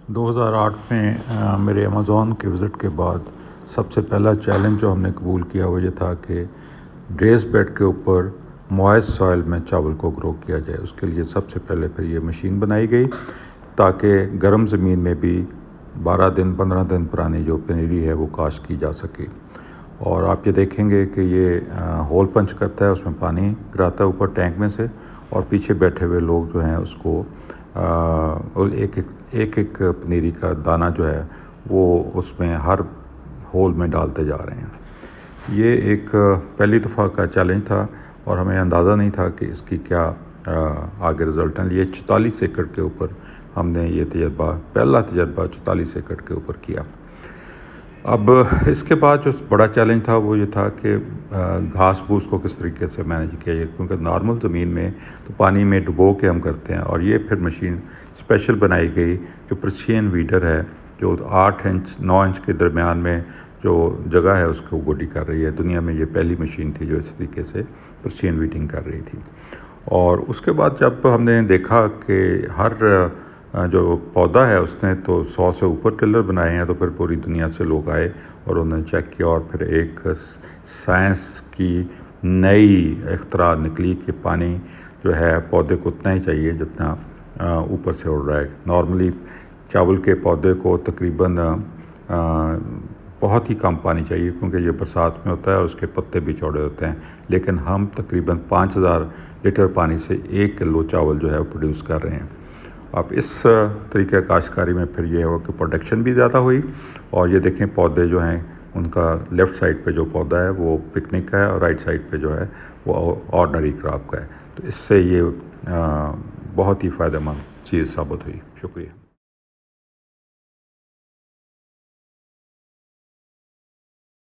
2008 میں میرے امیزون کے وزٹ کے بعد سب سے پہلا چیلنج جو ہم نے قبول کیا وہ یہ تھا کہ ریز بیڈ کے اوپر موئسٹ سوئل میں چاول کو گرو کیا جائے۔ اس کے لیے سب سے پہلے پھر یہ مشین بنائی گئی تاکہ گرم زمین میں بھی 12 دن 15 دن پرانی جو پنیری ہے وہ کاشت کی جا سکے۔ اور آپ یہ دیکھیں گے کہ یہ ہول پنچ کرتا ہے، اس میں پانی گراتا ہے اوپر ٹینک میں سے، اور پیچھے بیٹھے ہوئے لوگ جو ہیں اس کو ایک پنیری کا دانہ جو ہے وہ اس میں ہر ہول میں ڈالتے جا رہے ہیں۔ یہ ایک پہلی دفعہ کا چیلنج تھا اور ہمیں اندازہ نہیں تھا کہ اس کی کیا آگے رزلٹ ہیں۔ یہ 44 ایکڑ کے اوپر ہم نے یہ پہلا تجربہ 44 ایکڑ کے اوپر کیا۔ اب اس کے بعد جو بڑا چیلنج تھا وہ یہ تھا کہ گھاس پھوس کو کس طریقے سے مینیج کیا جائے، کیونکہ نارمل زمین میں تو پانی میں ڈبو کے ہم کرتے ہیں، اور یہ پھر مشین اسپیشل بنائی گئی جو پرچین ویڈر ہے، جو 8 انچ 9 انچ کے درمیان میں جو جگہ ہے اس کو گوڈی کر رہی ہے۔ دنیا میں یہ پہلی مشین تھی جو اس طریقے سے پرچین ویڈنگ کر رہی تھی۔ اور اس کے بعد جب ہم نے دیکھا کہ ہر جو پودا ہے اس نے تو 100 سے اوپر ٹلر بنائے ہیں، تو پھر پوری دنیا سے لوگ آئے اور انہوں نے چیک کیا، اور پھر ایک سائنس کی نئی اختراع نکلی کہ پانی جو ہے پودے کو اتنا ہی چاہیے جتنا اوپر سے اڑ رہا ہے۔ نارملی چاول کے پودے کو تقریباً بہت ہی کم پانی چاہیے، کیونکہ یہ برسات میں ہوتا ہے اور اس کے پتے بھی چوڑے ہوتے ہیں، لیکن ہم تقریباً 5000 لیٹر پانی سے 1 کلو چاول جو ہے وہ پروڈیوس کر رہے ہیں۔ اب اس طریقہ کاشتکاری میں پھر یہ ہوا کہ پروڈکشن بھی زیادہ ہوئی، اور یہ دیکھیں پودے جو ہیں ان کا لیفٹ سائڈ پہ جو پودا ہے وہ پکنک کا ہے، اور رائٹ سائڈ پہ جو ہے وہ آرڈنری کراپ کا ہے۔ تو اس سے یہ بہت ہی فائدہ مند چیز ثابت ہوئی۔ شکریہ۔